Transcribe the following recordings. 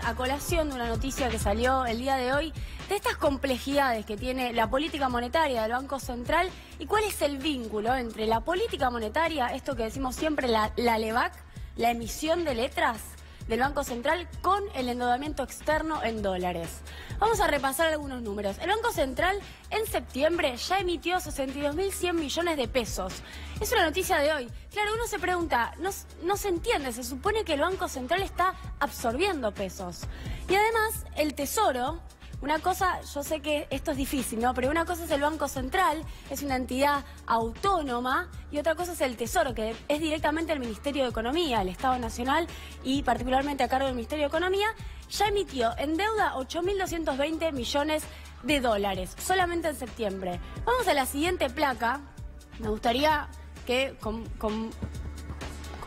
a colación de una noticia que salió el día de hoy, de estas complejidades que tiene la política monetaria del Banco Central y cuál es el vínculo entre la política monetaria, esto que decimos siempre, la LEBAC, la emisión de letras del Banco Central, con el endeudamiento externo en dólares. Vamos a repasar algunos números. El Banco Central en septiembre ya emitió 62.100 millones de pesos. Es una noticia de hoy. Claro, uno se pregunta, no se entiende, se supone que el Banco Central está absorbiendo pesos. Y además, el Tesoro, una cosa, yo sé que esto es difícil, ¿no? Pero una cosa es el Banco Central, es una entidad autónoma, y otra cosa es el Tesoro, que es directamente el Ministerio de Economía, el Estado Nacional, y particularmente a cargo del Ministerio de Economía, ya emitió en deuda 8.220 millones de dólares, solamente en septiembre. Vamos a la siguiente placa. Me gustaría que con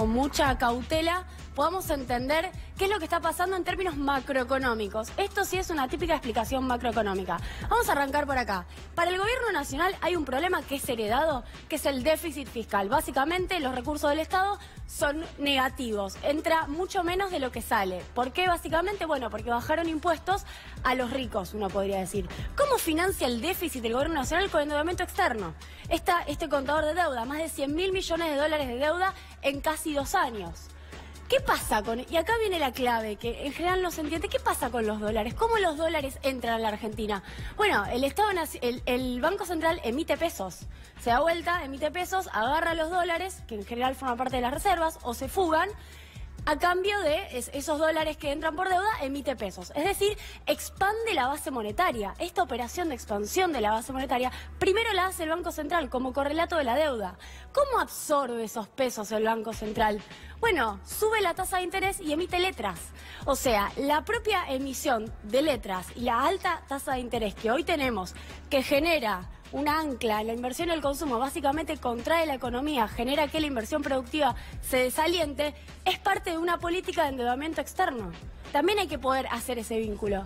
mucha cautela podamos entender qué es lo que está pasando en términos macroeconómicos. Esto sí es una típica explicación macroeconómica. Vamos a arrancar por acá. Para el gobierno nacional hay un problema que es heredado, que es el déficit fiscal. Básicamente los recursos del Estado son negativos, entra mucho menos de lo que sale. ¿Por qué básicamente? Bueno, porque bajaron impuestos a los ricos, uno podría decir. ¿Cómo financia el déficit del gobierno nacional? Con endeudamiento externo. Este contador de deuda, más de 100.000 millones de dólares de deuda en casi 2 años. ¿Qué pasa con...? Y acá viene la clave, que en general no se entiende. ¿Qué pasa con los dólares? ¿Cómo los dólares entran a la Argentina? Bueno, el Banco Central emite pesos. Se da vuelta, emite pesos, agarra los dólares, que en general forman parte de las reservas, o se fugan. A cambio de esos dólares que entran por deuda, emite pesos. Es decir, expande la base monetaria. Esta operación de expansión de la base monetaria, primero la hace el Banco Central como correlato de la deuda. ¿Cómo absorbe esos pesos el Banco Central? Bueno, sube la tasa de interés y emite letras. O sea, la propia emisión de letras y la alta tasa de interés que hoy tenemos, que genera una ancla en la inversión y el consumo, básicamente contrae la economía, genera que la inversión productiva se desaliente, es parte de una política de endeudamiento externo. También hay que poder hacer ese vínculo.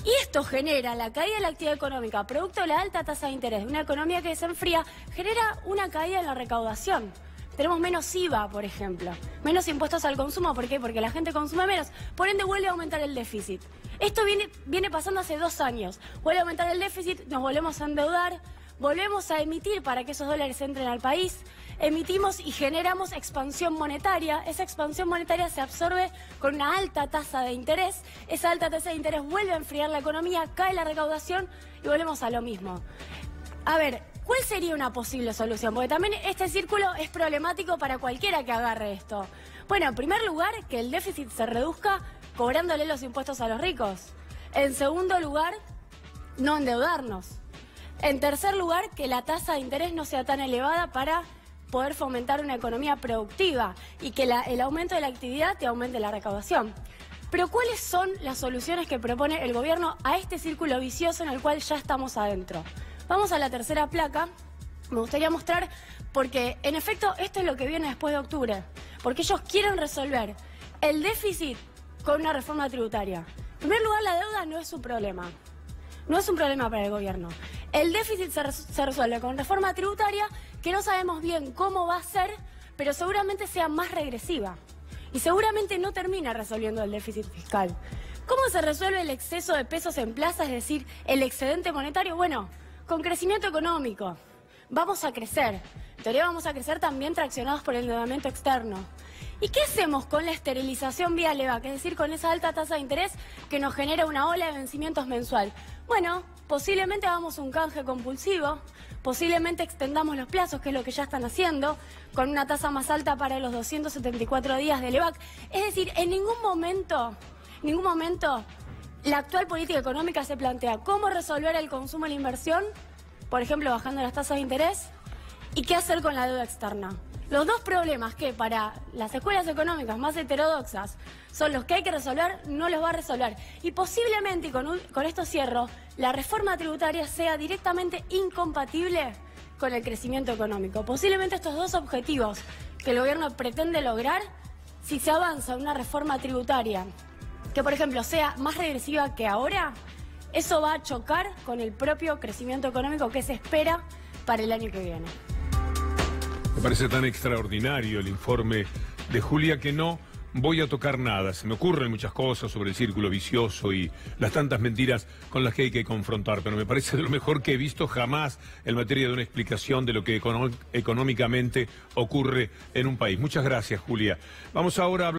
Y esto genera la caída de la actividad económica, producto de la alta tasa de interés, de una economía que se enfría, genera una caída en la recaudación. Tenemos menos IVA, por ejemplo, menos impuestos al consumo. ¿Por qué? Porque la gente consume menos, por ende vuelve a aumentar el déficit. Esto viene pasando hace 2 años. Vuelve a aumentar el déficit, nos volvemos a endeudar, volvemos a emitir para que esos dólares entren al país, emitimos y generamos expansión monetaria. Esa expansión monetaria se absorbe con una alta tasa de interés. Esa alta tasa de interés vuelve a enfriar la economía, cae la recaudación y volvemos a lo mismo. A ver, ¿cuál sería una posible solución? Porque también este círculo es problemático para cualquiera que agarre esto. Bueno, en primer lugar, que el déficit se reduzca cobrándole los impuestos a los ricos. En segundo lugar, no endeudarnos. En tercer lugar, que la tasa de interés no sea tan elevada para poder fomentar una economía productiva y que el aumento de la actividad te aumente la recaudación. Pero ¿cuáles son las soluciones que propone el gobierno a este círculo vicioso en el cual ya estamos adentro? Vamos a la tercera placa. Me gustaría mostrar, porque en efecto esto es lo que viene después de octubre, porque ellos quieren resolver el déficit con una reforma tributaria. En primer lugar, la deuda no es un problema. No es un problema para el gobierno. El déficit se resuelve con reforma tributaria que no sabemos bien cómo va a ser, pero seguramente sea más regresiva. Y seguramente no termina resolviendo el déficit fiscal. ¿Cómo se resuelve el exceso de pesos en plaza, es decir, el excedente monetario? Bueno, con crecimiento económico. Vamos a crecer. En teoría vamos a crecer también traccionados por el endeudamiento externo. ¿Y qué hacemos con la esterilización vía LEBAC? Es decir, con esa alta tasa de interés que nos genera una ola de vencimientos mensual. Bueno, posiblemente hagamos un canje compulsivo, posiblemente extendamos los plazos, que es lo que ya están haciendo, con una tasa más alta para los 274 días de LEBAC. Es decir, en ningún momento, la actual política económica se plantea cómo resolver el consumo y la inversión, por ejemplo, bajando las tasas de interés, y qué hacer con la deuda externa. Los dos problemas que para las escuelas económicas más heterodoxas son los que hay que resolver, no los va a resolver. Y posiblemente, y con esto cierro, la reforma tributaria sea directamente incompatible con el crecimiento económico. Posiblemente estos dos objetivos que el gobierno pretende lograr, si se avanza en una reforma tributaria que, por ejemplo, sea más regresiva que ahora, eso va a chocar con el propio crecimiento económico que se espera para el año que viene. Me parece tan extraordinario el informe de Julia que no voy a tocar nada. Se me ocurren muchas cosas sobre el círculo vicioso y las tantas mentiras con las que hay que confrontar, pero me parece de lo mejor que he visto jamás en materia de una explicación de lo que económicamente ocurre en un país. Muchas gracias, Julia. Vamos ahora a hablar